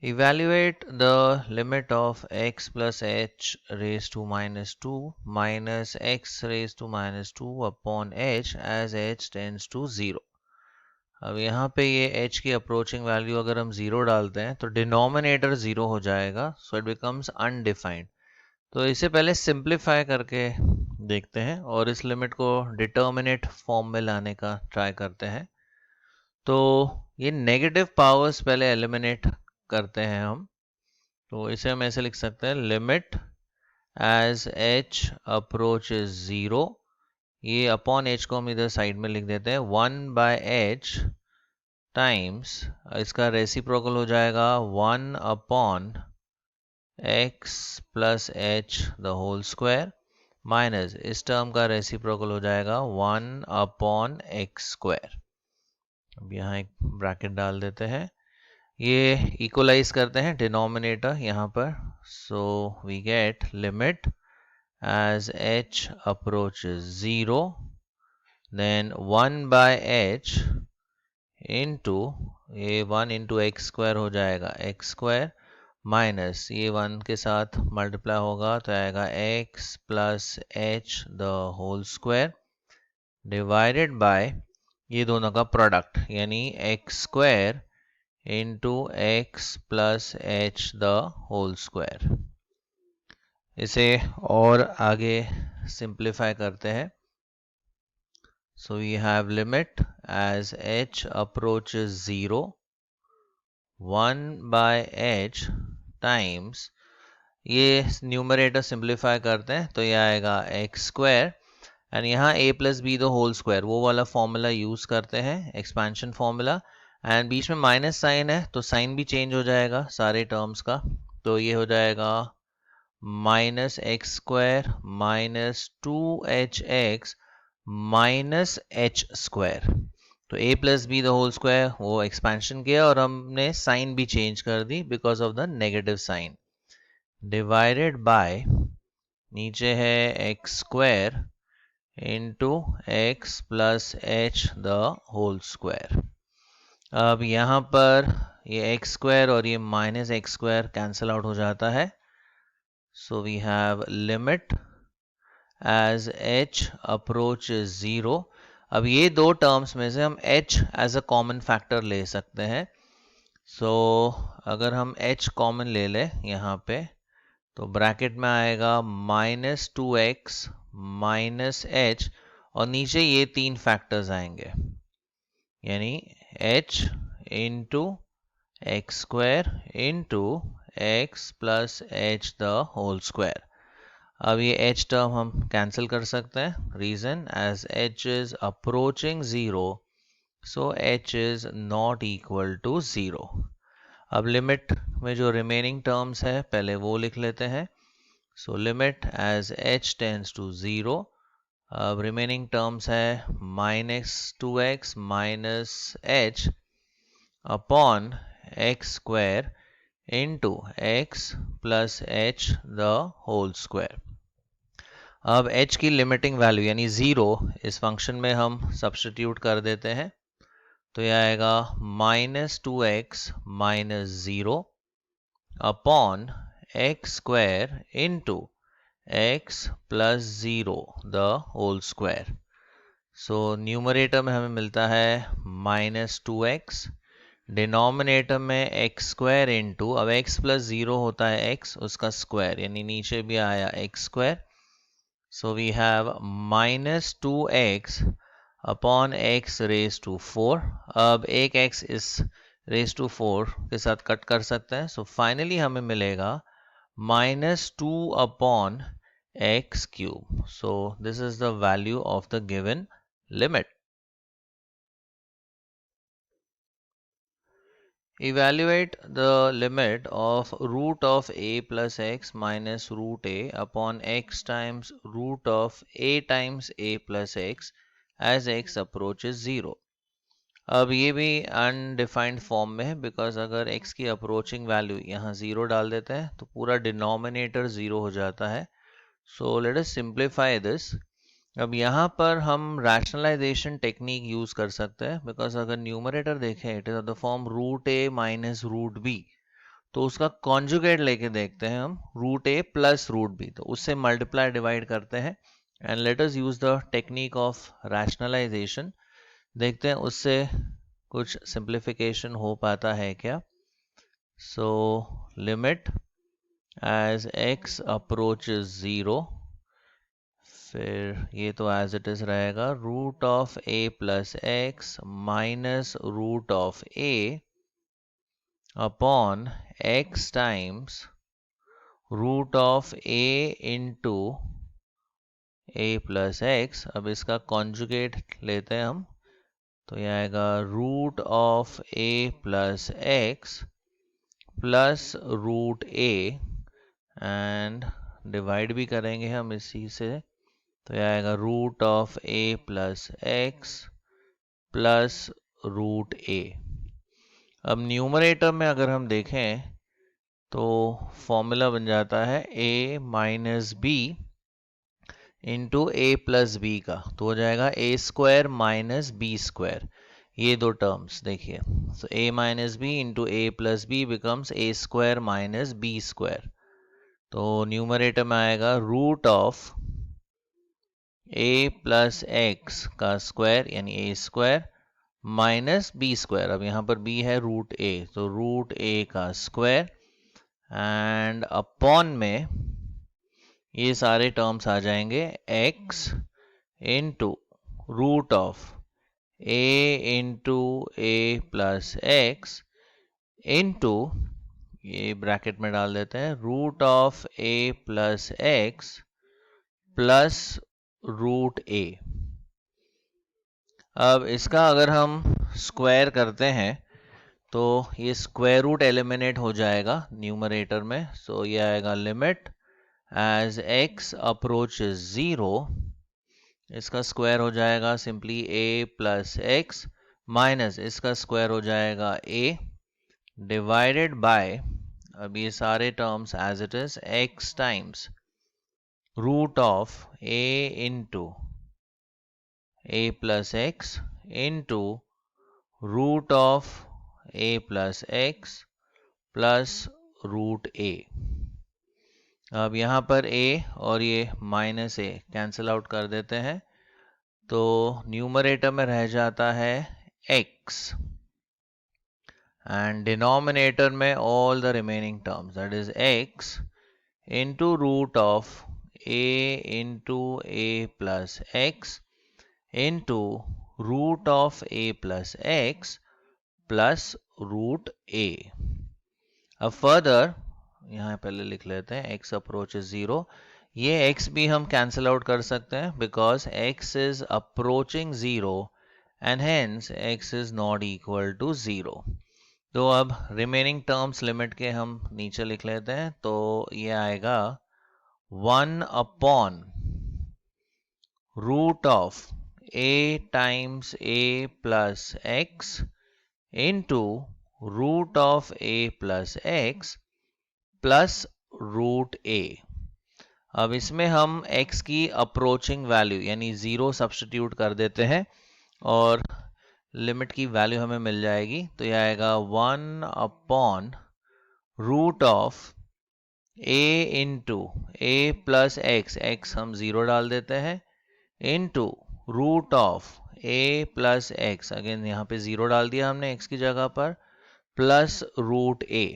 Evaluate the limit of x plus h raised to minus 2 minus x raised to minus 2 upon h as h tends to 0. अब यहाँ पे ये h की approaching value अगर हम 0 डालते हैं तो डिनोमिनेटर 0 हो जाएगा, सो इट बिकम्स अनडिफाइंड। तो इसे पहले सिंप्लीफाई करके देखते हैं और इस लिमिट को डिटर्मिनेट फॉर्म में लाने का ट्राई करते हैं। तो ये नेगेटिव पावर्स पहले एलिमिनेट करते हैं हम। तो इसे हम ऐसे लिख सकते हैं, लिमिट एज h अप्रोचेस 0, ये अपॉन h को हम इधर साइड में लिख देते हैं, 1/h टाइम्स इसका रेसिप्रोकल हो जाएगा 1 upon x plus h the whole square minus इस टर्म का रेसिप्रोकल हो जाएगा 1 अपॉन x स्क्वायर। अब यहाँ एक ब्रैकेट डाल देते हैं, ये इक्वलाइज करते हैं डिनोमिनेटर यहाँ पर, so we get limit as h approaches 0 then 1/h into ये 1 into x स्क्वायर हो जाएगा x स्क्वायर माइनस ये 1 के साथ मल्टीप्लाई होगा तो आएगा x plus h the whole square divided by ये दोनों का प्रोडक्ट यानी x square into x plus h the whole square. इसे और आगे सिंप्लीफाई करते हैं, so we have limit as h approaches 0 1/h times ये न्यूमरेटर सिंप्लीफाई करते हैं तो ये आएगा एक्स स्क्वायर एंड यहाँ a plus b the whole square वो वाला फॉर्मूला यूज करते हैं, एक्सपेंशन फॉर्मूला, एंड बीच में माइनस साइन है तो साइन भी चेंज हो जाएगा सारे टर्म्स का। तो ये हो जाएगा minus x square minus 2hx minus h square. तो a plus b the whole square वो एक्सपेंशन किया और हमने साइन भी चेंज कर दी because of the negative sign, divided by नीचे है x square into x plus h the whole square. अब यहाँ पर ये एक्स स्क्वायर और ये minus x square cancel out हो जाता है, so we have limit as h approaches 0। अब ये दो टर्म्स में से हम h as a common factor ले सकते हैं, सो अगर हम h कॉमन ले लें यहाँ पे तो ब्रैकेट में आएगा माइनस 2x माइनस एच और नीचे ये तीन फैक्टर्स आएंगे यानी h into x square into x plus h the whole square. अब ये h टर्म हम कैंसिल कर सकते हैं, reason as h is approaching 0 so h is not equal to 0। अब लिमिट में जो रिमेनिंग टर्म्स है पहले वो लिख लेते हैं, so limit as h tends to 0। अब रिमेनिंग टर्म्स है minus 2x minus h upon x square into x plus h the whole square. अब h की लिमिटिंग वैल्यू यानी 0 इस फंक्शन में हम सब्स्टिट्यूट कर देते हैं तो यह आएगा minus 2x minus 0 upon x square into x plus 0 the whole square. So numerator में हमें मिलता है माइनस 2x, डिनोमिनेटर में एक्स स्क्वायर इंटू अब x प्लस 0 होता है x उसका स्क्वायर यानी नीचे भी आया x square, so we have minus 2x upon x raise to 4। अब एक x इस रेज टू 4 के साथ कट कर सकते हैं, सो फाइनली हमें मिलेगा minus 2 upon x cube. So this is the value of the given limit. Evaluate the limit of root of a plus x minus root a upon x times root of a times a plus x as x approaches 0. अब ये भी undefined form में है because अगर x की approaching value यहाँ 0 डाल देते हैं तो पूरा डिनोमिनेटर 0 हो जाता है, सो लेट अस सिंप्लीफाई दिस। अब यहाँ पर हम रैशनलाइजेशन टेक्निक यूज कर सकते हैं बिकॉज अगर न्यूमरेटर देखें it is of the form root a minus root b, तो उसका कॉन्जुगेट लेके देखते हैं हम, root a plus root b, तो उससे मल्टीप्लाई डिवाइड करते हैं। And let us use the technique of rationalization, देखते हैं उससे कुछ सिंप्लीफिकेशन हो पाता है क्या। So limit as x approaches 0, फिर ये तो एज इट इज रहेगा, root of a plus x minus root of a upon x times root of a into a plus x. अब इसका कॉन्जुगेट लेते हैं हम, तो ये आएगा root of a plus x plus root a, and divide भी करेंगे हम इसी से, तो यह आएगा root of a plus x plus root a। अब न्यूमरेटर में अगर हम देखें तो फॉर्मूला बन जाता है a minus b into a plus b का, तो हो जाएगा a square minus b square. ये दो टर्म्स देखिए, so a minus b into a plus b becomes a square minus b square. तो न्यूमरेटर में आएगा root of a plus x का स्क्वायर यानी a square minus b square. अब यहाँ पर b है रूट a, तो रूट a का स्क्वायर एंड अपॉन में ये सारे टर्म्स आ जाएंगे x into root of a into a plus x into, ये ब्रैकेट में डाल देते हैं, root of a plus x plus root a। अब इसका अगर हम स्क्वायर करते हैं तो ये स्क्वायर रूट एलिमिनेट हो जाएगा न्यूमरेटर में। सो ये आएगा लिमिट एज x अप्रोचेस 0, इसका स्क्वायर हो जाएगा simply a plus x minus इसका स्क्वायर हो जाएगा a डिवाइडेड बाय, अब ये सारे terms as it is, x times root of a into a plus x into root of a plus x plus root a। अब यहाँ पर a और ये माइनस a कैंसिल आउट कर देते हैं, तो न्यूमरेटर में रह जाता है x एंड डिनोमिनेटर में all the remaining terms, that is x into root of a into a plus x into root of a plus x plus root a। अब फर्दर यहाँ पहले लिख लेते हैं x अप्रोचेस 0, ये x भी हम कैंसिल आउट कर सकते हैं because x is approaching 0 and hence x is not equal to 0। तो अब रिमेनिंग टर्म्स लिमिट के हम नीचे लिख लेते हैं, तो ये आएगा 1 upon root of a times a plus x into root of a plus x plus root a। अब इसमें हम x की अप्रोचिंग वैल्यू यानी 0 सब्स्टिट्यूट कर देते हैं और लिमिट की वैल्यू हमें मिल जाएगी, तो यह आएगा 1 upon root of a into a plus x, x हम 0 डाल देते हैं, into root of a plus x, again यहाँ पे 0 डाल दिया हमने x की जगह पर, प्लस रूट a।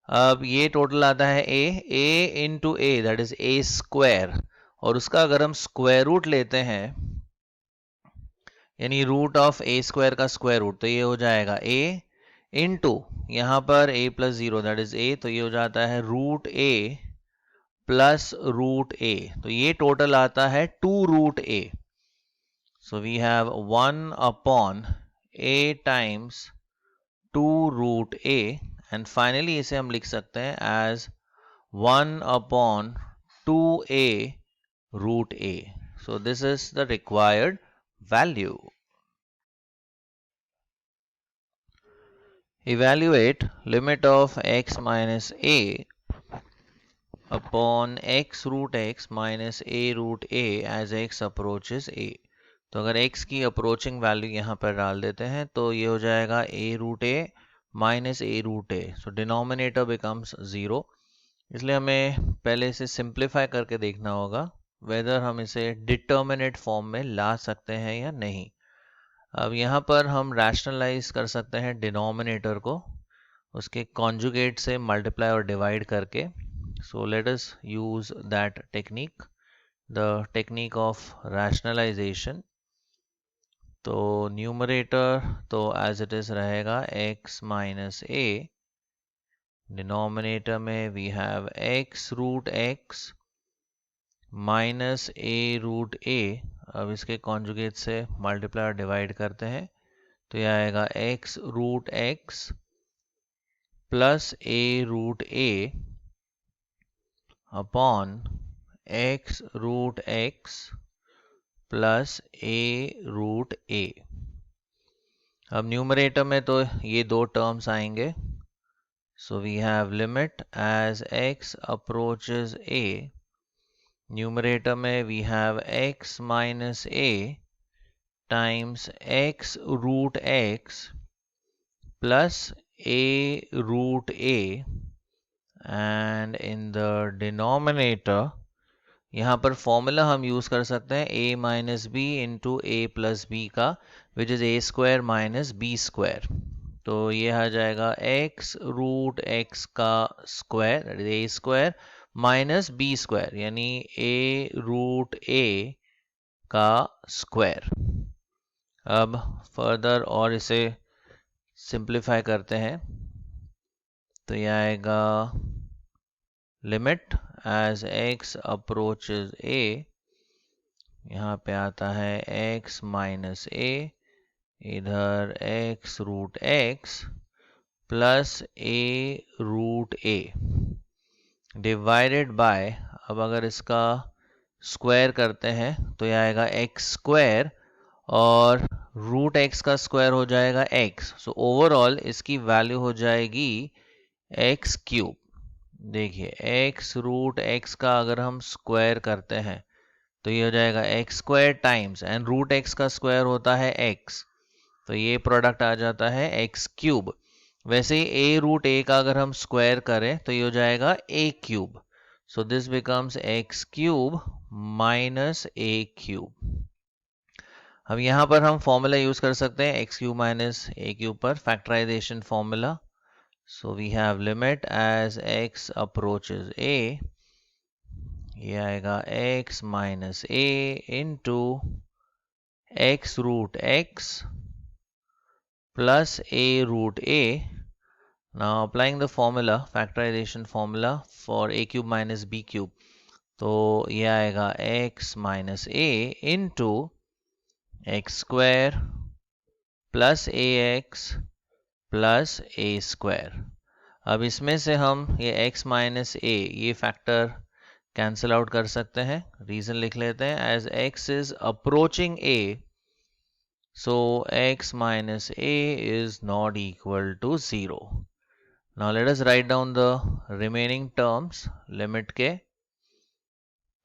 अब ये टोटल आता है a into a, that is a square, और उसका अगर हम स्क्वायर रूट लेते हैं यानी रूट ऑफ a स्क्वायर का स्क्वायर रूट, तो ये हो जाएगा a इंटू यहाँ पर a plus 0 that is a, तो ये हो जाता है root a plus root a, तो ये टोटल आता है 2 root a। So we have 1 upon a times 2 root a, and finally इसे हम लिख सकते हैं as 1 upon 2a root a। So this is the required value. Evaluate limit of x minus a upon x root x minus a root a as x approaches a। तो अगर x की approaching value यहाँ पर डाल देते हैं तो ये हो जाएगा a root a minus a root a. So denominator becomes 0. इसलिए हमें पहले इसे सिंप्लीफाई करके देखना होगा वेदर हम इसे डिटर्मिनेट फॉर्म में ला सकते हैं या नहीं. अब यहाँ पर हम रैशनलाइज कर सकते हैं डिनोमिनेटर को उसके कॉन्जुगेट से मल्टीप्लाई और डिवाइड करके. So let us use that technique, the technique of rationalization. तो न्यूमरेटर तो एज इट इज रहेगा x माइनस a. डिनोमिनेटर में we have x root x minus a root a. अब इसके कॉन्जुगेट से मल्टीप्लाई और डिवाइड करते हैं तो यह आएगा x root x plus a root a upon x root x plus a root a. अब न्यूमरेटर में तो ये दो टर्म्स आएंगे. So we have limit as x approaches a. Numerator में we have x minus a times x root x plus a root a, and in the denominator यहाँ पर formula हम यूज कर सकते हैं a minus b into a plus b का, which is a square minus b square. तो ये आ जाएगा x रूट x का square a square minus b square यानी a रूट a का स्क्वायर. अब फर्दर और इसे सिंप्लीफाई करते हैं तो यह आएगा limit as x approaches a. यहाँ पे आता है x माइनस a, इधर x root x plus a root a divided by, अब अगर इसका स्क्वायर करते हैं तो यह आएगा x स्क्वायर और रूट x का स्क्वायर हो जाएगा x. सो ओवरऑल इसकी वैल्यू हो जाएगी x क्यूब. देखिए x रूट x का अगर हम स्क्वायर करते हैं तो ये हो जाएगा x square times and root x का स्क्वायर होता है x, तो ये प्रोडक्ट आ जाता है x क्यूब. वैसे ही a रूट a का अगर हम स्क्वायर करें तो ये हो जाएगा a cube. So this becomes x cube minus a cube. अब यहाँ पर हम फॉर्मूला यूज कर सकते हैं x cube minus a cube पर, factorization formula. So we have limit as x approaches a. ये आएगा x minus a into x root x plus a root a. Now applying the formula, factorization formula for a cube minus b cube, तो ये आएगा x minus a into x square plus ax plus a square. अब इसमें से हम ये x minus a ये factor cancel out कर सकते हैं. रीजन लिख लेते हैं as x is approaching a. So x minus a is not equal to 0. Now let us write down the remaining terms limit के.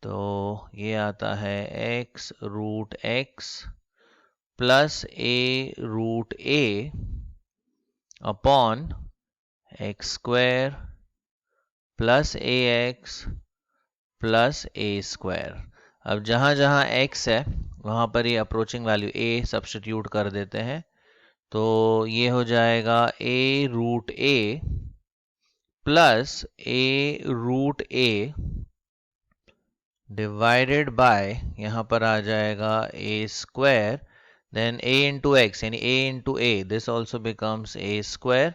तो ये आता है x root x plus a root a upon x square plus ax plus a square. अब जहाँ जहाँ x है वहाँ पर ये अप्रोचिंग वैल्यू a सब्स्टिट्यूट कर देते हैं तो ये हो जाएगा a root a plus a root a divided बाय, यहाँ पर आ जाएगा a square, then a into x यानी a into a, this also becomes a square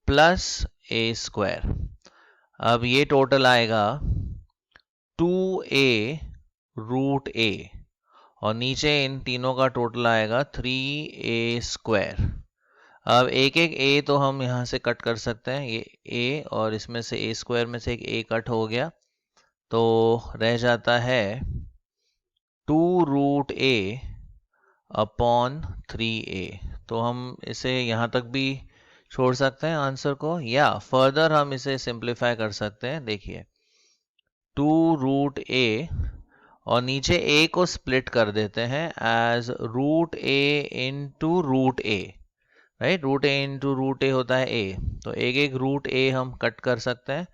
plus a square. अब ये टोटल आएगा 2a रूट a और नीचे इन तीनों का टोटल आएगा 3a स्क्वायर. अब एक एक a तो हम यहाँ से कट कर सकते हैं, ये a और इसमें से a स्क्वायर में से एक a कट हो गया तो रह जाता है 2 रूट a अपॉन 3a. तो हम इसे यहाँ तक भी छोड़ सकते हैं आंसर को, या फर्दर हम इसे सिंप्लीफाई कर सकते हैं. देखिए 2 रूट a और नीचे a को स्प्लिट कर देते हैं as root a into root a. Right. Root a into root a होता है ए, तो एक एक रूट ए हम कट कर सकते हैं।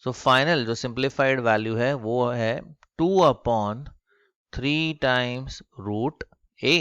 सो फाइनल जो सिंप्लीफाइड वैल्यू है वो है 2/3 टाइम्स रूट ए।